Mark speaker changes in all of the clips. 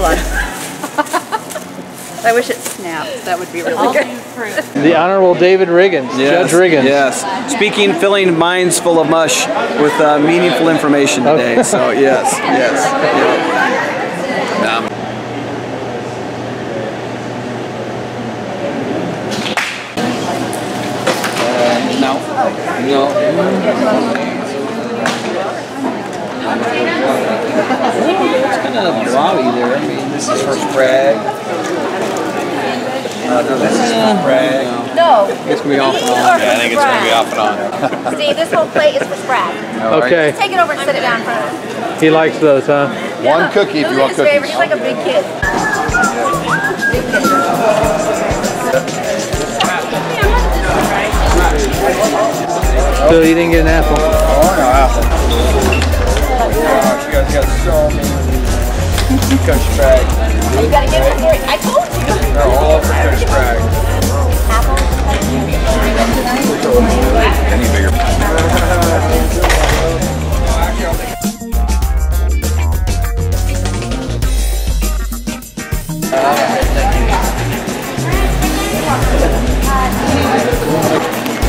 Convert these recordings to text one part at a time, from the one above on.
Speaker 1: Hold on. I wish it snapped. That would be really good.
Speaker 2: The Honorable David Riggins,
Speaker 3: Yes,
Speaker 2: Judge Riggins.
Speaker 3: Yes. Speaking, filling minds full of mush with meaningful information today.
Speaker 2: Okay.
Speaker 3: So yes, yes. No. No. It's kind of blobby there. I mean, this is for Sprague. No, this is for Sprague.
Speaker 4: No.
Speaker 3: It's going to be off and on.
Speaker 4: Yeah, I think it's going to be off and on. See, this whole plate is for Sprague.
Speaker 2: Okay.
Speaker 4: Just take it over and sit it down in front of him.
Speaker 2: He likes those, huh?
Speaker 4: One cookie if you want cookies. Favorite. He's like a big kid.
Speaker 2: So you didn't get an apple?
Speaker 3: Oh, no apple. Gosh, you guys got so many Coach Sprague.
Speaker 4: You gotta get some more. I told you.
Speaker 3: They're all over Coach Sprague. Any bigger.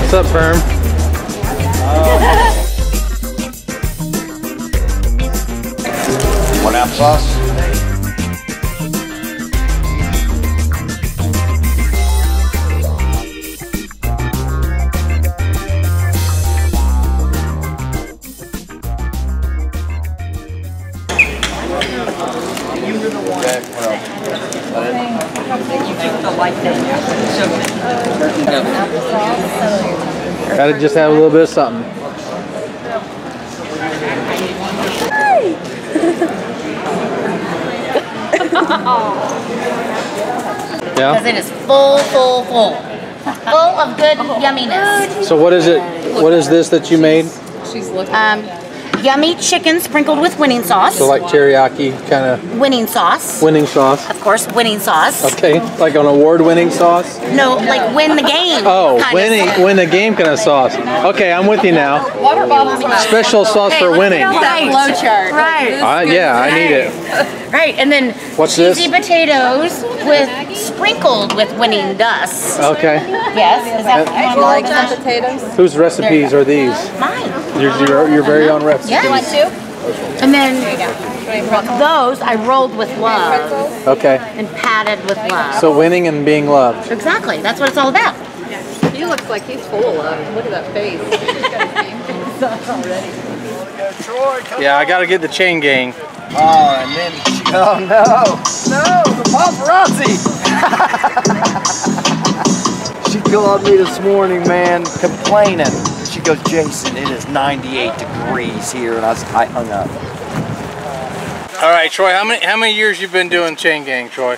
Speaker 2: What's up, Perm?
Speaker 5: One applesauce.
Speaker 2: Gotta just have a little bit of something. Yeah.
Speaker 4: Because it is full of good yumminess.
Speaker 2: So what is it? What is this that you made?
Speaker 1: She's looking.
Speaker 4: Yummy chicken sprinkled with winning sauce.
Speaker 2: So like teriyaki kind of
Speaker 4: Winning sauce.
Speaker 2: winning sauce.
Speaker 4: Of course, winning sauce.
Speaker 2: Okay, like an award-winning sauce.
Speaker 4: No, like win the game.
Speaker 2: Oh,
Speaker 4: kind of
Speaker 2: winning,
Speaker 4: sauce.
Speaker 2: win the game kind of sauce. Okay, I'm with you now.
Speaker 1: Water bottles.
Speaker 2: Special sauce for winning.
Speaker 1: That flow chart.
Speaker 4: Right.
Speaker 2: Yeah, I need it.
Speaker 4: Right, and then
Speaker 2: What's
Speaker 4: cheesy
Speaker 2: this?
Speaker 4: potatoes with sprinkled with winning dust.
Speaker 2: Okay.
Speaker 4: Yes, is that
Speaker 1: You like some potatoes?
Speaker 2: Whose recipes are these?
Speaker 4: mine?
Speaker 2: Your very own recipes.
Speaker 4: Yeah. You want to? And then those I rolled with love
Speaker 2: Okay.
Speaker 4: and patted with love.
Speaker 2: So winning and being loved.
Speaker 4: Exactly, that's what it's all about.
Speaker 1: He looks like he's full of love. Look at that face.
Speaker 2: Yeah, I gotta get the chain gang.
Speaker 3: Oh, and then oh no, the paparazzi. She called me this morning, man, complaining. She goes, Jason, it is 98 degrees here, and I hung up.
Speaker 2: All right, Troy. How many years you been doing chain gang, Troy?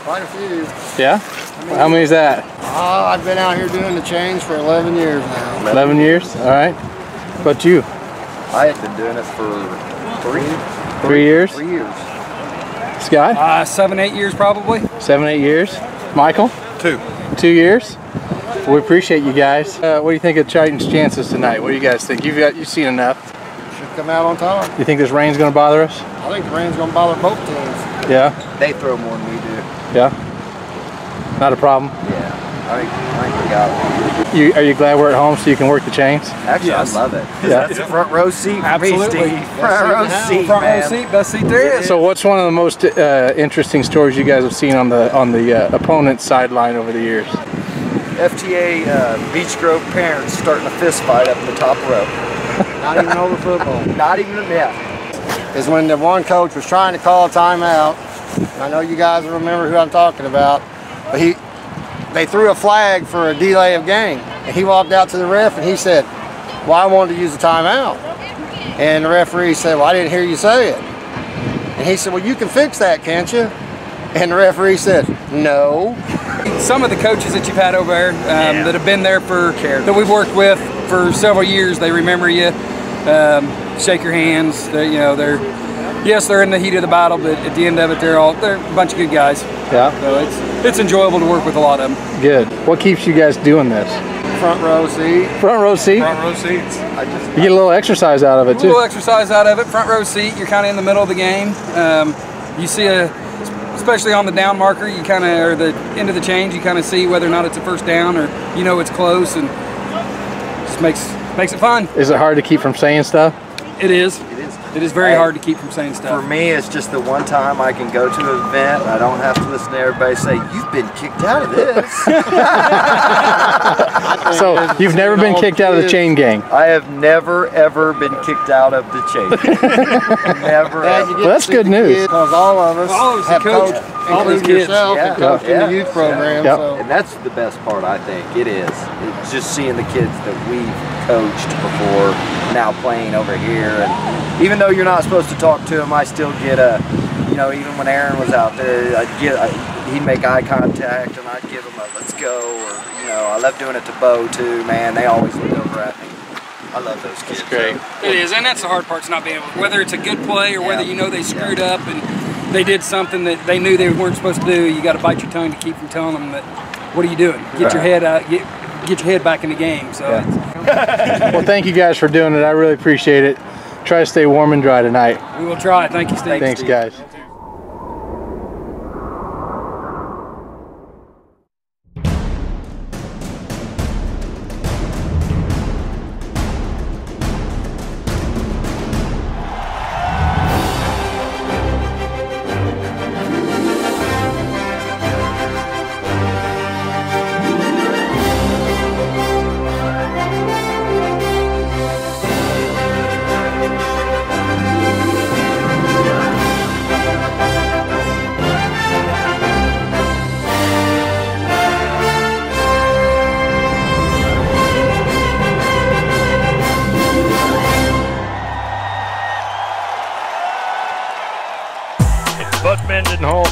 Speaker 6: Quite a few.
Speaker 2: Yeah. How many is that?
Speaker 6: I've been out here doing the chains for 11 years now.
Speaker 2: 11 years. All right. But you?
Speaker 3: I have been doing it for
Speaker 2: 3 years.
Speaker 3: 3 years.
Speaker 2: Scott?
Speaker 7: 7, 8 years probably.
Speaker 2: 7, 8 years. Michael?
Speaker 5: 2.
Speaker 2: 2 years. We appreciate you guys. What do you think of Triton's chances tonight? What do you guys think? You've seen enough.
Speaker 6: Should come out on top.
Speaker 2: You think this rain's going to bother us?
Speaker 6: I think the rain's going to bother both teams.
Speaker 2: Yeah.
Speaker 3: They throw more than we do.
Speaker 2: Yeah. Not a problem.
Speaker 3: Yeah, I think we got it.
Speaker 2: Are you glad we're at home so you can work the chains?
Speaker 3: Actually,
Speaker 7: Yes.
Speaker 3: I love it.
Speaker 2: Yeah.
Speaker 3: It's a front row seat.
Speaker 7: Absolutely.
Speaker 3: Front row seat,
Speaker 7: Front row
Speaker 3: man.
Speaker 7: seat, best seat there is.
Speaker 2: So what's one of the most interesting stories you guys have seen on the opponent's sideline over the years?
Speaker 3: FTA Beach Grove parents starting a fist fight up in the top row.
Speaker 6: Not even over football.
Speaker 3: Not even, yeah.
Speaker 6: Is when the one coach was trying to call a timeout. I know you guys remember who I'm talking about. But they threw a flag for a delay of game. And he walked out to the ref and he said, well, I wanted to use a timeout. And the referee said, well, I didn't hear you say it. And he said, well, you can fix that, can't you? And the referee said, no.
Speaker 7: Some of the coaches that you've had over there that have been there that we've worked with for several years, they remember you, shake your hands. Yes, they're in the heat of the battle, but at the end of it, they're a bunch of good guys.
Speaker 2: Yeah.
Speaker 7: So it's enjoyable to work with a lot of them.
Speaker 2: Good. What keeps you guys doing this?
Speaker 6: Front row seat.
Speaker 2: Front row seat.
Speaker 7: Front row seats.
Speaker 2: You get a little exercise out of it
Speaker 7: A
Speaker 2: too.
Speaker 7: little exercise out of it. Front row seat. You're kind of in the middle of the game. You see especially on the down marker, you kind of, or the end of the change, you kind of see whether or not it's a first down, or you know it's close, and just makes it fun.
Speaker 2: Is it hard to keep from saying stuff?
Speaker 7: It is.
Speaker 3: It is.
Speaker 7: It is very hard to keep from saying stuff.
Speaker 3: For me, it's just the one time I can go to an event and I don't have to listen to everybody say, "You've been kicked out of this."
Speaker 2: So you've never been kicked out of the chain gang?
Speaker 3: I have never ever been kicked out of the chain gang. Never. Ever.
Speaker 2: Well, that's good news.
Speaker 6: Because all of us have coached,
Speaker 7: all those
Speaker 6: including
Speaker 7: kids.
Speaker 6: yourself,
Speaker 3: Yeah.
Speaker 6: and coached in
Speaker 3: Yeah.
Speaker 6: the youth program.
Speaker 2: Yep.
Speaker 6: So.
Speaker 3: And that's the best part, I think. It is. It's just seeing the kids that we've coached before now playing over here. And even though you're not supposed to talk to them, I still get a, you know, even when Aaron was out there, he'd make eye contact and I'd give him a let's go, or, you know, I love doing it to Bo too, man. They always look over at me. I love those kids.
Speaker 2: That's great.
Speaker 7: It is, and that's the hard part, is not being able, whether it's a good play or whether you know they screwed up and they did something that they knew they weren't supposed to do. You got to bite your tongue to keep from telling them that, what are you doing? Get your head out, get your head back in the game. So
Speaker 2: Well, thank you guys for doing it. I really appreciate it. Try to stay warm and dry tonight.
Speaker 7: we will try. Thank you, Steve.
Speaker 2: Thanks, guys.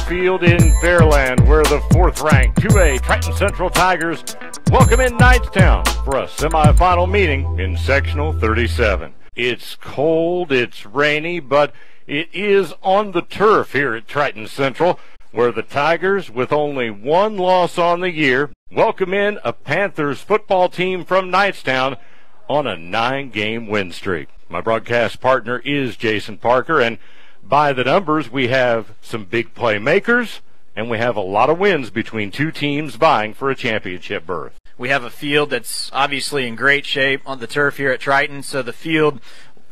Speaker 5: Field in Fairland, where the 4th-ranked 2A Triton Central Tigers welcome in Knightstown for a semifinal meeting in Sectional 37. It's cold, it's rainy, but it is on the turf here at Triton Central, where the Tigers, with only one loss on the year, welcome in a Panthers football team from Knightstown on a 9-game win streak. My broadcast partner is Jason Parker, and by the numbers, we have some big playmakers, and we have a lot of wins between two teams vying for a championship berth.
Speaker 8: We have a field that's obviously in great shape on the turf here at Triton, so the field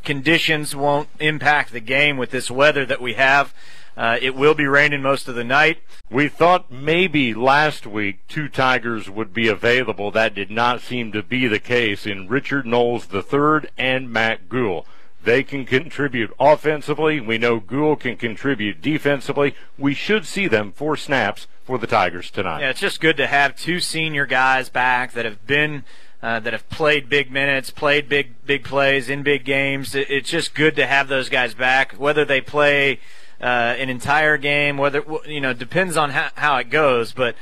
Speaker 8: conditions won't impact the game with this weather that we have. It will be raining most of the night.
Speaker 5: We thought maybe last week 2 Tigers would be available. That did not seem to be the case in Richard Knowles III and Matt Gould. They can contribute offensively. We know Gould can contribute defensively. We should see them 4 snaps for the Tigers tonight.
Speaker 8: Yeah, it's just good to have 2 senior guys back that have been that have played big minutes, played big plays in big games. It's just good to have those guys back. Whether they play an entire game, whether, you know, depends on how it goes, but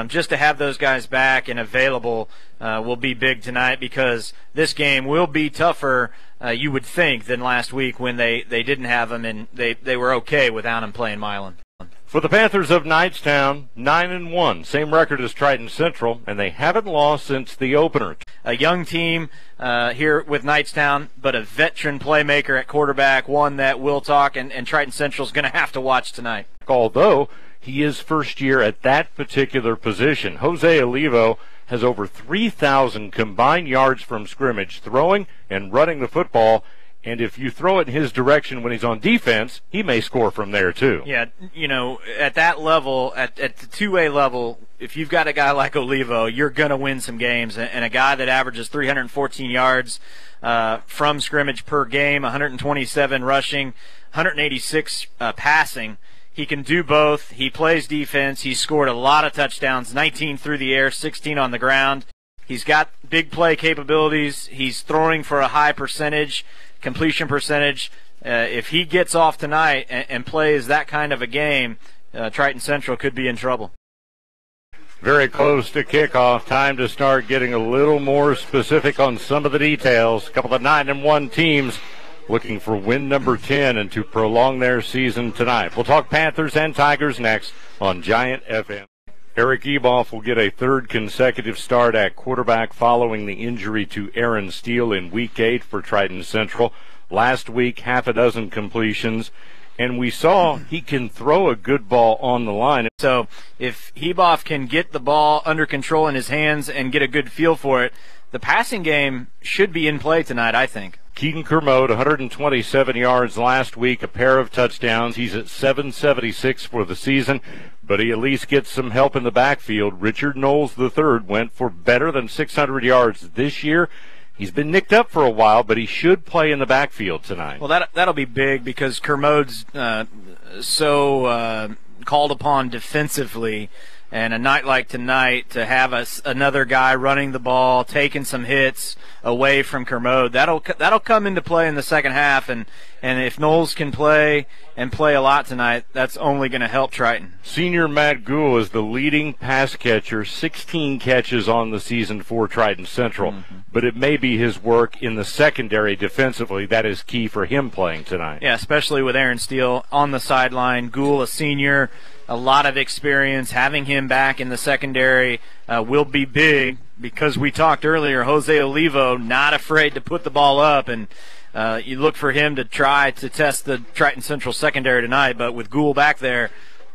Speaker 8: just to have those guys back and available will be big tonight, because this game will be tougher, you would think, than last week when they didn't have them and they were okay without them playing Milan.
Speaker 5: For the Panthers of Knightstown, 9-1, same record as Triton Central, and they haven't lost since the opener.
Speaker 8: A young team here with Knightstown, but a veteran playmaker at quarterback, one that we'll talk and Triton Central is going to have to watch tonight.
Speaker 5: Although he is first year at that particular position, Jose Olivo has over 3,000 combined yards from scrimmage, throwing and running the football. And if you throw it in his direction when he's on defense, he may score from there too.
Speaker 8: Yeah, you know, at that level, at the 2A level, if you've got a guy like Olivo, you're going to win some games. And a guy that averages 314 yards from scrimmage per game, 127 rushing, 186 passing. He can do both. He plays defense. He's scored a lot of touchdowns, 19 through the air, 16 on the ground. He's got big play capabilities. He's throwing for a high percentage, completion percentage. If he gets off tonight and plays that kind of a game, Triton Central could be in trouble.
Speaker 5: Very close to kickoff. Time to start getting a little more specific on some of the details. A couple of 9-1 teams looking for win number 10 and to prolong their season tonight. We'll talk Panthers and Tigers next on Giant FM. Eric Eboff will get a third consecutive start at quarterback following the injury to Aaron Steele in Week 8 for Triton Central. Last week, half a dozen completions, and we saw he can throw a good ball on the line.
Speaker 8: So if Eboff can get the ball under control in his hands and get a good feel for it, the passing game should be in play tonight, I think.
Speaker 5: Keaton Kermode, 127 yards last week, a pair of touchdowns. He's at 776 for the season, but he at least gets some help in the backfield. Richard Knowles III went for better than 600 yards this year. He's been nicked up for a while, but he should play in the backfield tonight.
Speaker 8: Well, that'll be big because Kermode's so called upon defensively. And a night like tonight, to have another guy running the ball, taking some hits away from Kermode, that'll come into play in the second half. And if Knowles can play and play a lot tonight, that's only going to help Triton.
Speaker 5: Senior Matt Gould is the leading pass catcher, 16 catches on the season for Triton Central. But it may be his work in the secondary defensively that is key for him playing tonight.
Speaker 8: Yeah, especially with Aaron Steele on the sideline. Gould, a senior, a lot of experience. Having him back in the secondary will be big because we talked earlier, Jose Olivo not afraid to put the ball up, and you look for him to try to test the Triton Central secondary tonight, but with Gould back there,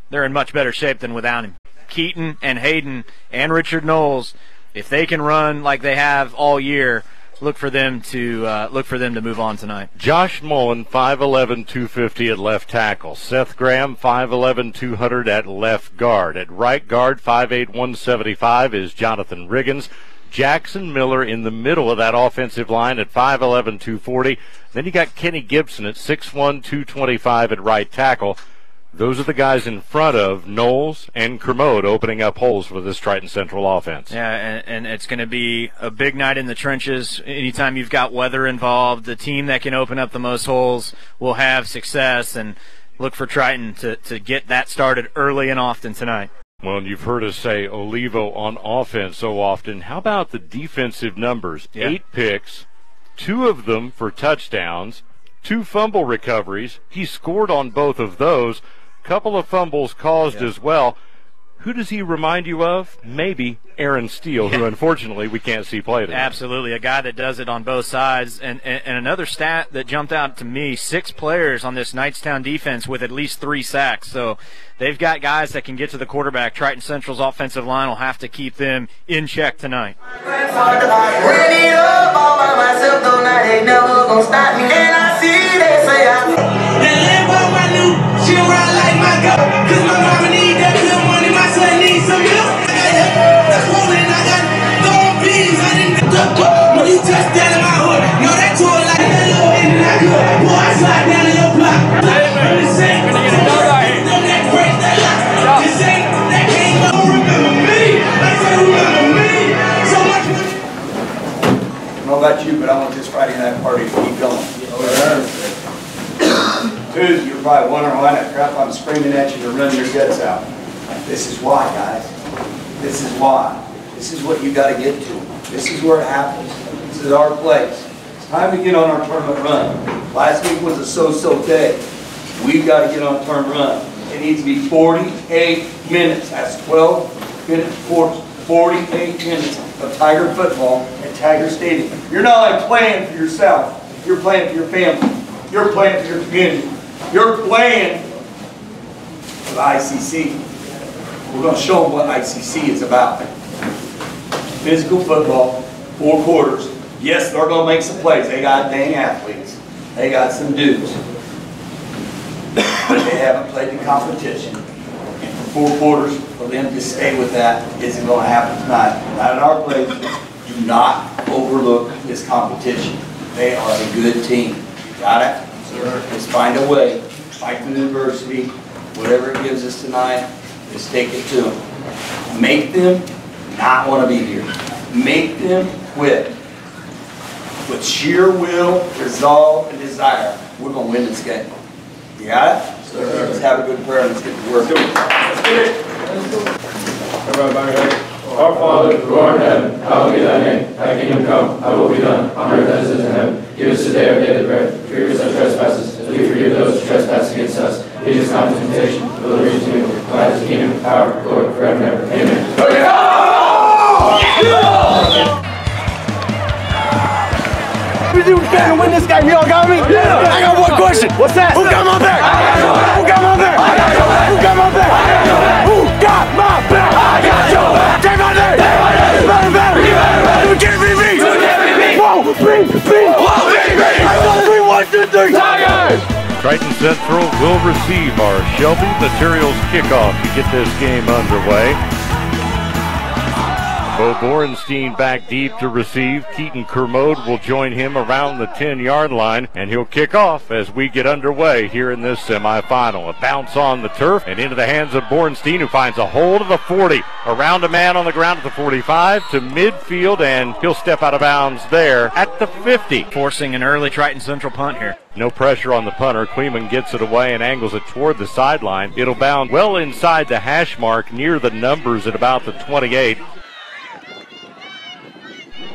Speaker 8: they're in much better shape than without him. Keaton and Hayden and Richard Knowles, if they can run like they have all year, look for them to move on tonight.
Speaker 5: Josh Mullen, 5'11", 250 at left tackle. Seth Graham, 5'11", 200 at left guard. At right guard, 5'8", 175 is Jonathan Riggins. Jackson Miller in the middle of that offensive line at 5'11", 240. Then you got Kenny Gibson at 6'1", 225 at right tackle. Those are the guys in front of Knowles and Kermode opening up holes for this Triton Central offense.
Speaker 8: Yeah, and it's going to be a big night in the trenches. Anytime you've got weather involved, the team that can open up the most holes will have success, and look for Triton to get that started early and often tonight.
Speaker 5: Well, you've heard us say Olivo on offense so often. How about the defensive numbers?
Speaker 8: Yeah.
Speaker 5: 8 picks, 2 of them for touchdowns, 2 fumble recoveries. He scored on both of those. Couple of fumbles caused as well. Who does he remind you of? Maybe Aaron Steele, who unfortunately we can't see play today.
Speaker 8: Absolutely, a guy that does it on both sides. And another stat that jumped out to me, 6 players on this Knightstown defense with at least 3 sacks. So they've got guys that can get to the quarterback. Triton Central's offensive line will have to keep them in check tonight.
Speaker 9: I don't know about you, but I want this Friday night party to keep going. Dude, you're probably wondering why that crap I'm screaming at you to run your guts out. This is why, guys. This is why. This is what you got to get to. This is where it happens. This is our place. It's time to get on our tournament run. Last week was a so-so day. We've got to get on a tournament run. It needs to be 48 minutes. That's 12-minute quarters. 48 minutes of Tiger football at Tiger Stadium. You're not like playing for yourself. You're playing for your family. You're playing for your community. You're playing for the ICC. We're going to show them what ICC is about. Physical football, 4 quarters. Yes, they're going to make some plays. They got dang athletes. They got some dudes. But they haven't played the competition. And for 4 quarters, for them to stay with that isn't going to happen tonight. Not in our place. Do not overlook this competition. They are a good team. You got it? Just find a way. Fight through the adversity. Whatever it gives us tonight, just take it to them. Make them not want to be here. Make them quit. With sheer will, resolve, and desire, we're going to win this game. You got it? So let's have a good prayer and let's get to work. Let's get it.
Speaker 10: Everybody ready? Our Father, who art in heaven, hallowed be thy name. Thy kingdom come, thy will be done, on earth as it is in heaven. Give us today our daily bread. Forgive us our trespasses, as we forgive those who trespass against us. Lead us not into temptation, but deliver us from evil. For thine is the kingdom, power, glory, forever and ever. Amen.
Speaker 6: We do better win this game. Y'all got me? Yeah. I got one question. What's that? Who got my back? Who got my back? Who got my back? Who got my back? I got your back. Day by day. Better, better. You can't beat me. You can't beat me. Whoa, beat. Whoa, beat. I got 3, 1, 2, 3. Tigers.
Speaker 5: Triton Central will receive our Shelby Materials kickoff to get this game underway. Bo Borenstein back deep to receive. Keaton Kermode will join him around the 10-yard line, and he'll kick off as we get underway here in this semifinal. A bounce on the turf and into the hands of Borenstein, who finds a hold of the 40. Around a man on the ground at the 45 to midfield, and he'll step out of bounds there at the 50.
Speaker 8: Forcing an early Triton Central punt here.
Speaker 5: No pressure on the punter. Kleeman gets it away and angles it toward the sideline. It'll bound well inside the hash mark near the numbers at about the 28.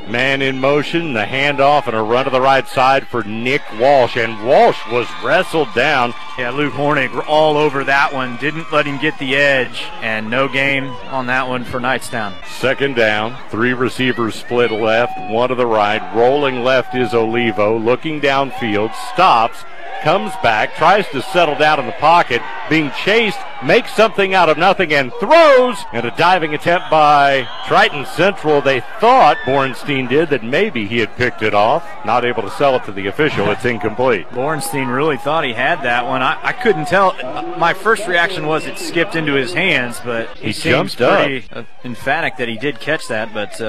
Speaker 5: Man in motion, the handoff, and a run to the right side for Nick Walsh. And Walsh was wrestled down.
Speaker 8: Yeah, Luke Hornig all over that one. Didn't let him get the edge. And no gain on that one for Knightstown.
Speaker 5: Second down. 3 receivers split left, 1 to the right. Rolling left is Olivo. Looking downfield, stops, comes back, tries to settle down in the pocket. Being chased, makes something out of nothing and throws. And a diving attempt by Triton Central. They thought, Borenstein did, that maybe he had picked it off. Not able to sell it to the official. It's incomplete.
Speaker 8: Borenstein really thought he had that one. I couldn't tell. My first reaction was it skipped into his hands, but he seems pretty emphatic that he did catch that. But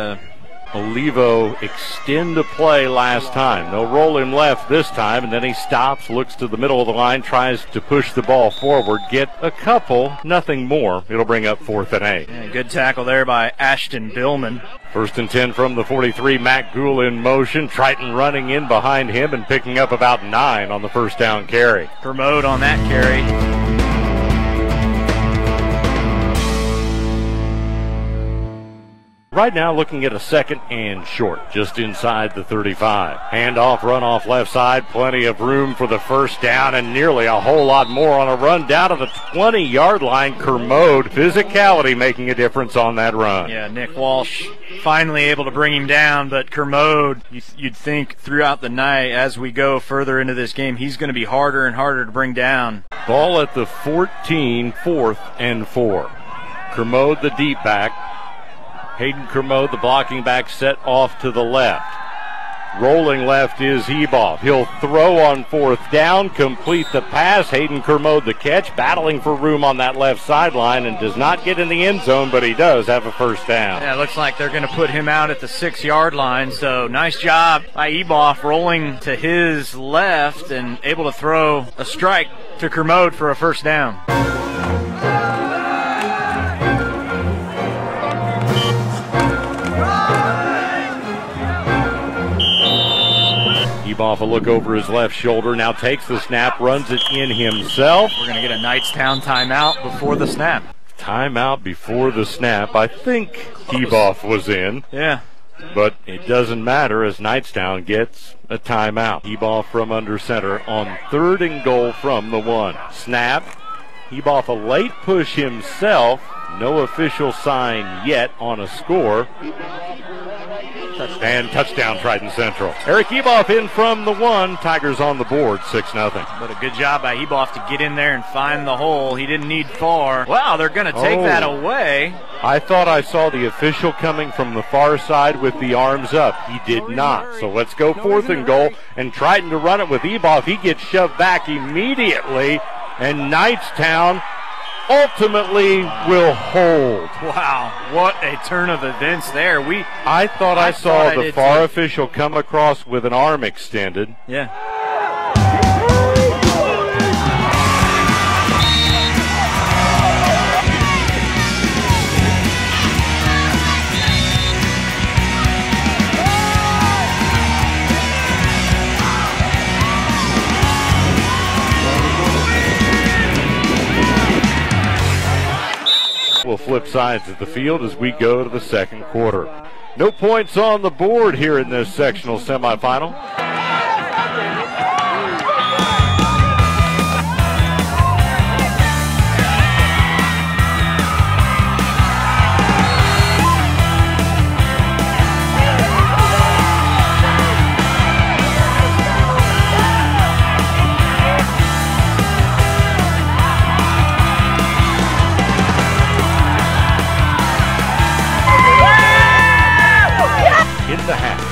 Speaker 5: Olivo extend the play last time. They'll roll him left this time, and then he stops, looks to the middle of the line, tries to push the ball forward, get a couple, nothing more. It'll bring up 4th and 8.
Speaker 8: Yeah, good tackle there by Ashton Billman.
Speaker 5: 1st and 10 from the 43. Matt Gould in motion. Triton running in behind him and picking up about 9 on the first down carry.
Speaker 8: Kermode on that carry.
Speaker 5: Right now looking at a 2nd and short, just inside the 35. Handoff, run off left side, plenty of room for the first down, and nearly a whole lot more on a run down to the 20-yard line. Kermode, physicality making a difference on that run.
Speaker 8: Yeah, Nick Walsh finally able to bring him down, but Kermode, you'd think throughout the night as we go further into this game, he's going to be harder and harder to bring down.
Speaker 5: Ball at the 14, 4th and 4. Kermode, the deep back. Hayden Kermode, the blocking back, set off to the left. Rolling left is Eboff. He'll throw on 4th down, complete the pass. Hayden Kermode the catch, battling for room on that left sideline, and does not get in the end zone, but he does have a first down.
Speaker 8: Yeah, it looks like they're going to put him out at the 6-yard line, so nice job by Eboff rolling to his left and able to throw a strike to Kermode for a first down.
Speaker 5: Eboff a look over his left shoulder, now takes the snap, runs it in himself.
Speaker 8: We're going to get a Knightstown timeout before the snap.
Speaker 5: Timeout before the snap. I think Eboff was in.
Speaker 8: Yeah.
Speaker 5: But it doesn't matter as Knightstown gets a timeout. Eboff from under center on 3rd and goal from the 1. Snap. Eboff a late push himself. No official sign yet on a score. And touchdown Triton Central. Eric Eboff in from the 1. Tigers on the board, 6-0.
Speaker 8: But a good job by Eboff to get in there and find the hole. He didn't need far. Wow, they're going to take that away.
Speaker 5: I thought I saw the official coming from the far side with the arms up. He did not. So let's go 4th and goal. And Triton to run it with Eboff. He gets shoved back immediately. And Knightstown ultimately will hold.
Speaker 8: Wow, what a turn of events there.
Speaker 5: I thought I saw the far official come across with an arm extended.
Speaker 8: Yeah.
Speaker 5: We'll flip sides of the field as we go to the 2nd quarter. No points on the board here in this sectional semifinal.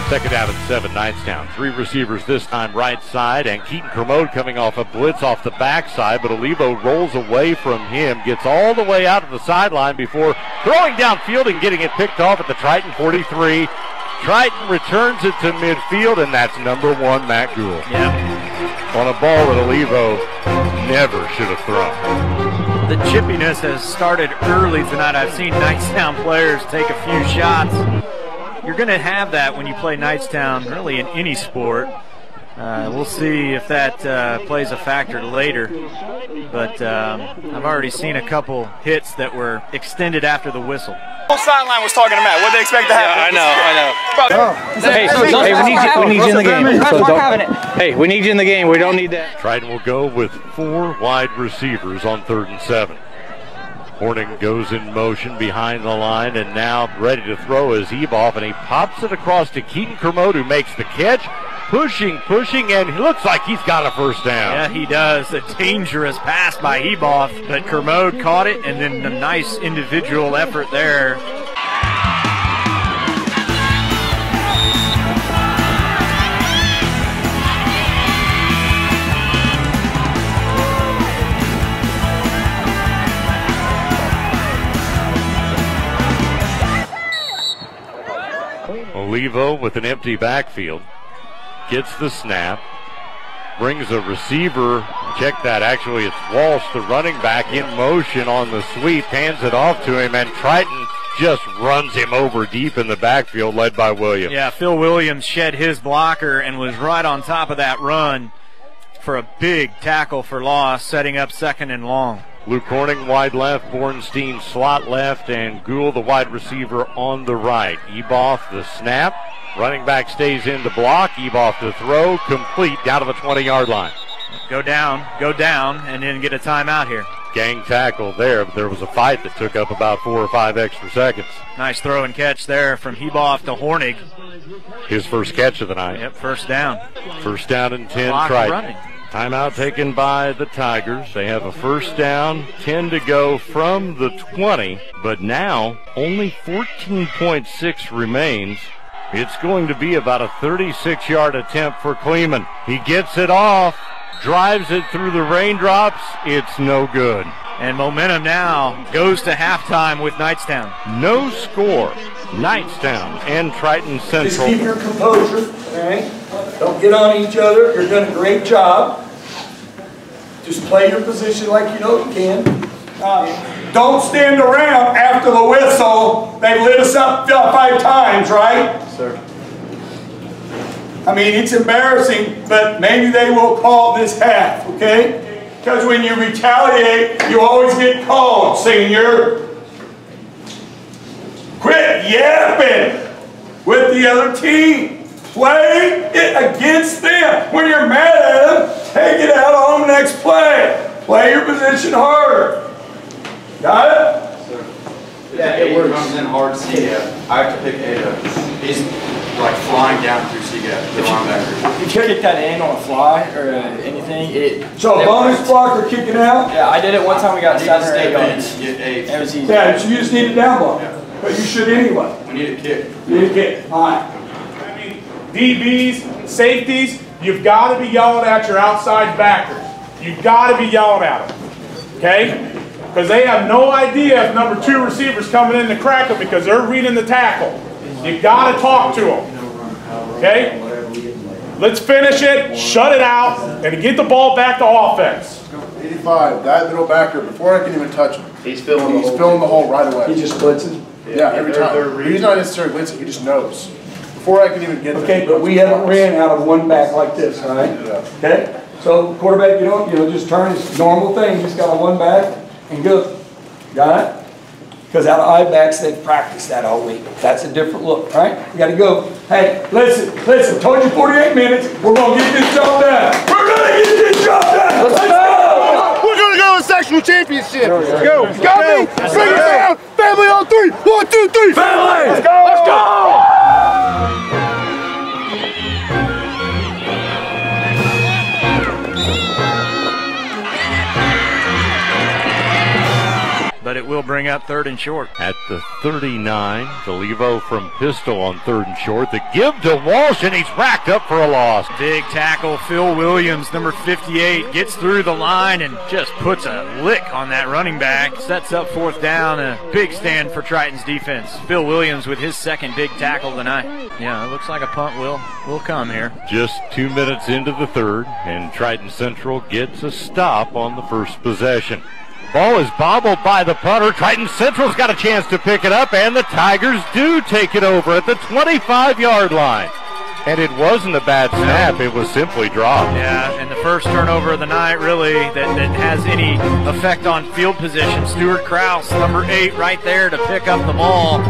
Speaker 5: Second down and 7, Knightstown. 3 receivers this time right side, and Keaton Kermode coming off a blitz off the backside, but Olivo rolls away from him, gets all the way out to the sideline before throwing downfield and getting it picked off at the Triton 43. Triton returns it to midfield, and that's number 1, Matt Gould.
Speaker 8: Yeah.
Speaker 5: On a ball that Olivo never should have thrown.
Speaker 8: The chippiness has started early tonight. I've seen Knightstown players take a few shots. You're going to have that when you play Knightstown, really in any sport. We'll see if that plays a factor later. But I've already seen a couple hits that were extended after the whistle.
Speaker 11: The whole sideline was talking to Matt. What they expect to happen?
Speaker 12: Yeah, I know. Hey, we need you in the game. So hey, we need you in the game. We don't need that.
Speaker 5: Triton will go with 4 wide receivers on 3rd and 7. Horning goes in motion behind the line and now ready to throw his Eboff, and he pops it across to Keaton Kermode, who makes the catch. Pushing, and he looks like he's got a first down.
Speaker 8: Yeah, he does. A dangerous pass by Eboff, but Kermode caught it, and then a nice individual effort there.
Speaker 5: Olivo with an empty backfield. Gets the snap, brings a receiver, check that, actually it's Walsh, the running back, in motion on the sweep, hands it off to him, and Triton just runs him over deep in the backfield, led by Williams.
Speaker 8: Yeah, Phil Williams shed his blocker and was right on top of that run for a big tackle for loss, setting up 2nd and long.
Speaker 5: Luke Horning wide left, Bornstein slot left, and Gould the wide receiver on the right. Eboff the snap. Running back stays in to block. Eboff to throw. Complete down to the 20-yard line.
Speaker 8: Go down, and then get a timeout here.
Speaker 5: Gang tackle there, but there was a fight that took up about 4 or 5 extra seconds.
Speaker 8: Nice throw and catch there from Eboff to Hornig.
Speaker 5: His first catch of the night.
Speaker 8: Yep, first down.
Speaker 5: First down and 10,
Speaker 8: Clock
Speaker 5: Triton.
Speaker 8: running.
Speaker 5: Timeout taken by the Tigers. They have a first down, 10 to go from the 20, but now only 14.6 remains. It's going to be about a 36-yard attempt for Kleeman. He gets it off, drives it through the raindrops. It's no good.
Speaker 8: And momentum now goes to halftime with Knightstown.
Speaker 5: No score. Knightstown and Triton Central.
Speaker 9: Just keep your composure, okay? Don't get on each other. You're doing a great job. Just play your position like you know you can. Don't stand around after the whistle. They lit us up 5 times, right?
Speaker 2: Sir.
Speaker 9: I mean, it's embarrassing, but maybe they will call this half, okay? Because when you retaliate, you always get called, senior. Quit yapping with the other team. Play it against them. When you're mad at them, take it out on the next play. Play your position harder. Got it?
Speaker 13: Sir. Yeah, it comes in hard C gap. I have to pick A up. He's like flying down through C gap. The linebacker.
Speaker 14: If you kick that in on a fly or anything,
Speaker 9: So a bonus blocker kicking out?
Speaker 14: Yeah, I did it one time. We got 7 or 8 yards.
Speaker 13: It
Speaker 14: was easy.
Speaker 9: Yeah, so you just need a down block. Yeah. But you should anyway.
Speaker 13: We need a kick.
Speaker 9: You need a kick. All right.
Speaker 10: DBs, safeties, you've got to be yelling at your outside backers. You've got to be yelling at them, okay? Because they have no idea if number 2 receiver's coming in to crack them because they're reading the tackle. You've got to talk to them, okay? Let's finish it, shut it out, and get the ball back to offense.
Speaker 15: 85, that middle backer, before I can even touch him, he's filling the hole right away.
Speaker 9: He just blitzes?
Speaker 15: Yeah, every time. He's not necessarily blitzing, he just knows. Before I can even get there.
Speaker 9: Okay, but we haven't ran out of one back like this, all right?
Speaker 15: Yeah.
Speaker 9: Okay? So quarterback, you know, just turn his normal thing, just got a one back and go. Got it? Because out of eye backs, they've practiced that all week. That's a different look, right? You got to go. Hey, listen, told you 48 minutes. We're going to get this job done. We're going to get this job done. Let's go.
Speaker 15: We're going to go to sectional championship. Let's go. Got me? Bring it down. Family on 3. 1, 2, 3. Family. Let's go. Let's go.
Speaker 8: But it will bring bring up 3rd and short.
Speaker 5: At the 39, DeLevo from pistol on 3rd and short. The give to Walsh, and he's racked up for a loss.
Speaker 8: Big tackle, Phil Williams, number 58, gets through the line and just puts a lick on that running back. Sets up 4th down, a big stand for Triton's defense. Phil Williams with his 2nd big tackle tonight. Yeah, it looks like a punt will come here.
Speaker 5: Just 2 minutes into the 3rd, and Triton Central gets a stop on the first possession. Ball is bobbled by the punter. Triton Central's got a chance to pick it up, and the Tigers do take it over at the 25-yard line. And it wasn't a bad snap, it was simply dropped.
Speaker 8: Yeah, and the first turnover of the night really that has any effect on field position. Stuart Krause, number 8, right there to pick up the ball.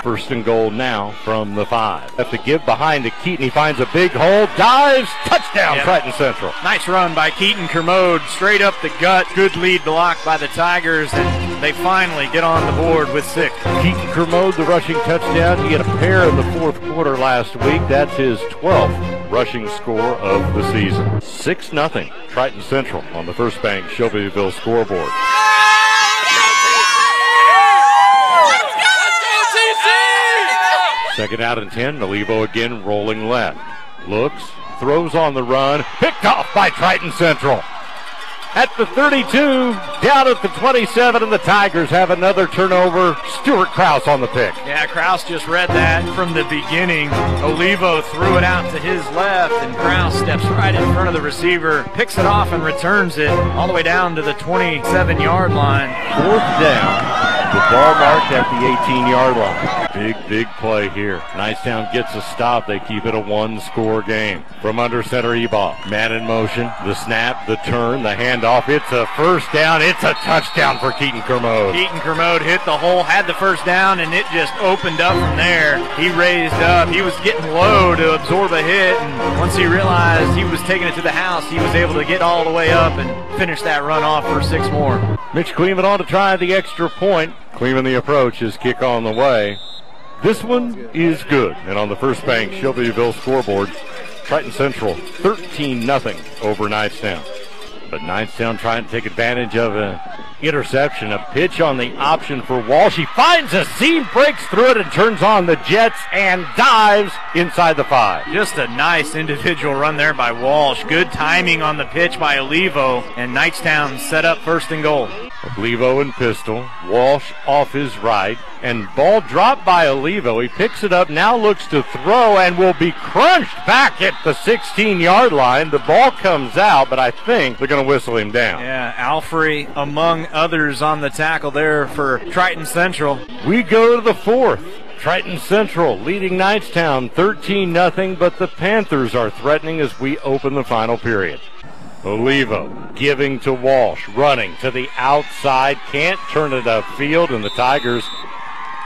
Speaker 5: First and goal now from the 5. Have to give behind to Keaton. He finds a big hole, dives, touchdown, Triton Central.
Speaker 8: Nice run by Keaton Kermode, straight up the gut. Good lead block by the Tigers, and they finally get on the board with 6.
Speaker 5: Keaton Kermode, the rushing touchdown. He had a pair in the 4th quarter last week. That's his 12th rushing score of the season. 6-0, Triton Central on the First Bank Shelbyville scoreboard. Second out and 10, DeLevo again rolling left. Looks, throws on the run, picked off by Triton Central. At the 32, down at the 27, and the Tigers have another turnover. Stuart Krause on the pick.
Speaker 8: Yeah, Krause just read that from the beginning. Olivo threw it out to his left, and Krause steps right in front of the receiver, picks it off and returns it all the way down to the 27-yard line.
Speaker 5: 4th down. The ball marked at the 18-yard line. Big play here. Knightstown gets a stop. They keep it a 1-score game. From under center, Ebal. Man in motion. The snap, the turn, the handoff. It's a first down. It's a touchdown for Keaton Kermode.
Speaker 8: Keaton Kermode hit the hole, had the first down, and it just opened up from there. He raised up. He was getting low to absorb a hit, and once he realized he was taking it to the house, he was able to get all the way up and finish that run off for 6 more.
Speaker 5: Mitch Kleeman on to try the extra point. Kleeman the approach, his kick on the way. This one is good. And on the First Bank Shelbyville scoreboard, Triton Central 13-0 over Knightstown. But Knightstown trying to take advantage of an interception, a pitch on the option for Walsh. He finds a seam, breaks through it, and turns on the jets and dives inside the 5.
Speaker 8: Just a nice individual run there by Walsh. Good timing on the pitch by Olivo, and Knightstown set up 1st and goal.
Speaker 5: Olivo and pistol, Walsh off his right, and ball dropped by Olivo. He picks it up, now looks to throw, and will be crunched back at the 16-yard line. The ball comes out, but I think they're going to whistle him down.
Speaker 8: Yeah, Alfrey among others on the tackle there for Triton Central.
Speaker 5: We go to the 4th. Triton Central leading Knightstown 13-0, but the Panthers are threatening as we open the final period. Olivo giving to Walsh, running to the outside, can't turn it upfield, and the Tigers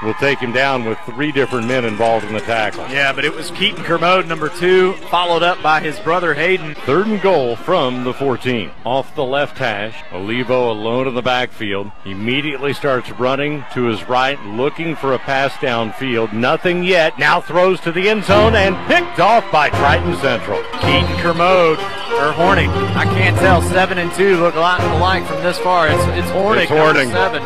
Speaker 5: will take him down with 3 different men involved in the tackle.
Speaker 8: Yeah, but it was Keaton Kermode, number 2, followed up by his brother Hayden.
Speaker 5: 3rd and goal from the 14. Off the left hash, Olivo alone in the backfield. Immediately starts running to his right, looking for a pass downfield. Nothing yet. Now throws to the end zone and picked off by Triton Central.
Speaker 8: Keaton Kermode, or Hornig. I can't tell. 7 and 2 look a lot alike from this far. It's Hornig, number 7.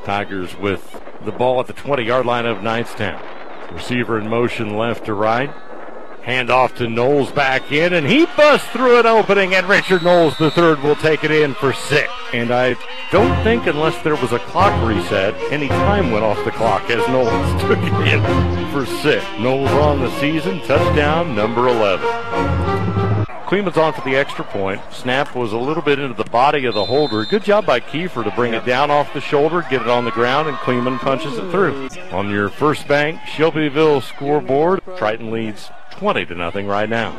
Speaker 5: Tigers with the ball at the 20-yard line of Knightstown. Receiver in motion left to right. Hand off to Knowles back in, and he busts through an opening, and Richard Knowles III will take it in for 6. And I don't think, unless there was a clock reset, any time went off the clock as Knowles took it in for 6. Knowles on the season, touchdown number 11. Kleeman's on for the extra point. Snap was a little bit into the body of the holder. Good job by Kiefer to bring it down off the shoulder, get it on the ground, and Kleeman punches it through. On your first bank, Shelbyville scoreboard, Triton leads 20-0 right now.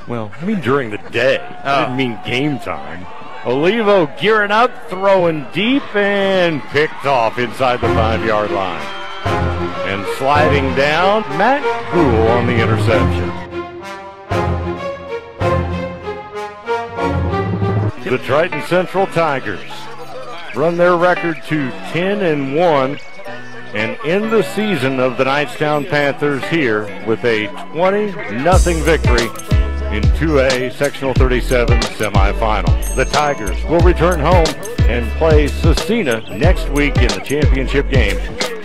Speaker 5: Well, I mean during the day. I didn't mean game time. Olivo gearing up, throwing deep, and picked off inside the 5-yard line. And sliding down, Matt Gould on the interception. The Triton Central Tigers run their record to 10-1 and end the season of the Knightstown Panthers here with a 20-0 victory in 2A Sectional 37 semifinal. The Tigers will return home and play Cecina next week in the championship game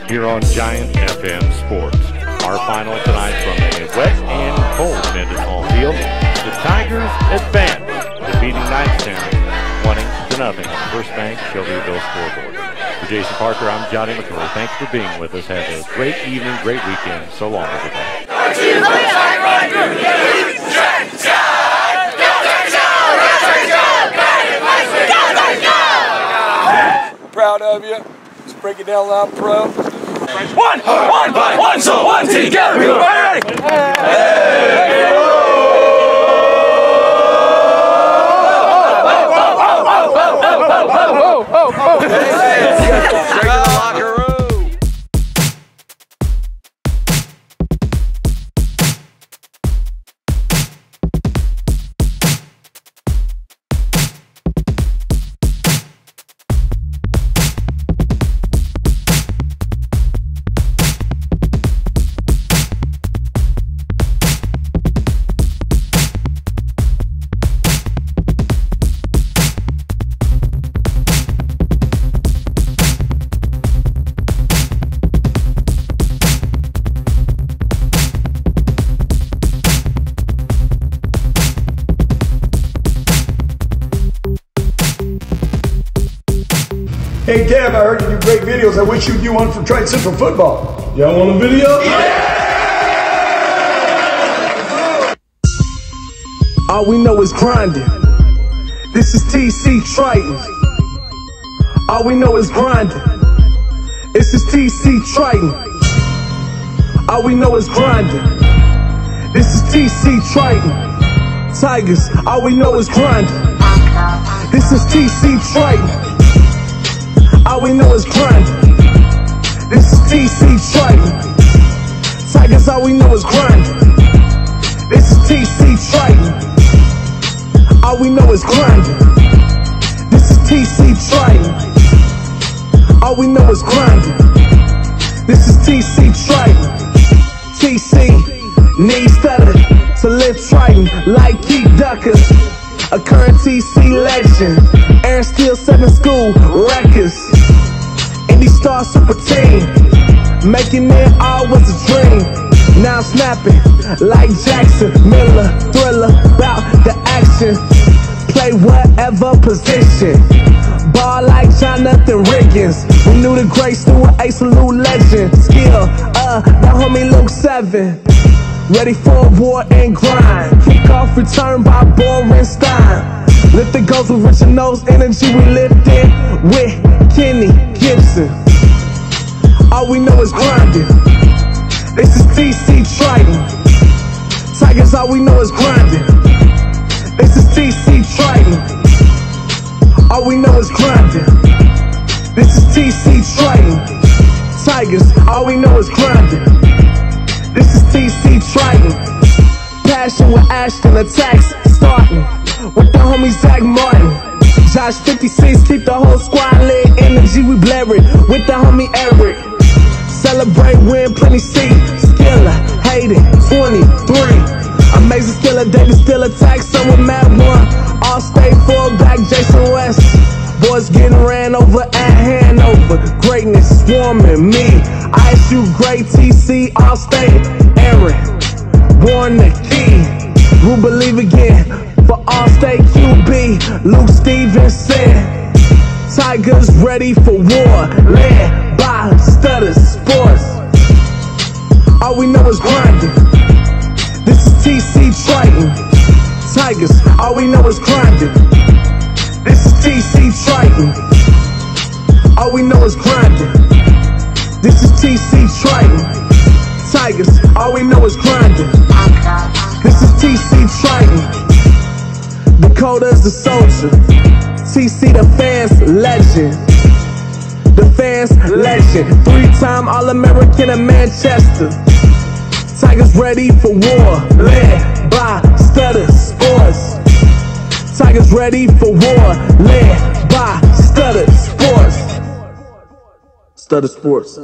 Speaker 5: here on Giant FM Sports. Our final tonight from a wet and cold Mendenhall field. The Tigers advance, defeating Knightstown 20-0 on the First Bank Shelbyville scoreboard. For Jason Parker, I'm Johnny McCoy. Thanks for being with us. Have a great evening, great weekend. So long, everybody.
Speaker 7: Proud of you. Let's break it down loud, pro.
Speaker 11: One, so one, together. Ready?
Speaker 15: Hey Dev, I heard you do great videos. I wish you'd do one for Triton Central football. Y'all want a video? Yeah!
Speaker 16: All we know is grinding. This is TC Triton. All we know is grinding. This is TC Triton. All we know is grinding. This is TC Triton. Tigers, all we know is grinding. This is TC Triton. All we know is grinding. This is TC Triton. Tigers, all we know is grinding. This is TC Triton. All we know is grinding. This is TC Triton. All we know is grinding. This is TC Triton. TC, Tevin Studdard, to live Triton like Keith Duckers. A current TC legend. Aaron Steele 7 school records. Indy Star Super Team. Making it all was a dream. Now snapping like Jackson Miller. Thriller about the action. Play whatever position. Ball like Jonathan Riggins. We knew the greats through an absolute legend. Skill, the homie Luke 7. Ready for war and grind. Kick off return by Borenstein. Lift the goals with Richard Nose energy. We lift in with Kenny Gibson. All we know is grinding. This is TC Triton. Tigers, all we know is grinding. This is TC Triton. All we know is grinding. This is TC Triton. Tigers, all we know is grinding. This is TC Triton. Passion with Ashton, attacks starting with the homie Zach Martin. Josh 56, keep the whole squad lit. Energy, we blare it with the homie Eric. Celebrate, win, plenty seat. Skiller, Hayden, 23. Amazing Skiller, David still attack. Someone mad one. All state fullback, Jason West. Boys getting ran over at Hanover. Greatness swarming me. ISU great TC, all state. Aaron, born the key. Who believe again? For all state QB, Luke Stevenson. Tigers ready for war, led by by Studdard Sports. All we know is grinding. This is TC Triton Tigers. All we know is grinding. This is TC Triton. All we know is grinding. This is TC Triton Tigers. All we know is grinding. This is TC Triton. Dakota's the soldier. TC the fans legend. The fans legend. 3-time All-American in Manchester. Tigers ready for war. Led by Studdard Sports. Tigers ready for war. Led by Studdard Sports. Studdard Sports.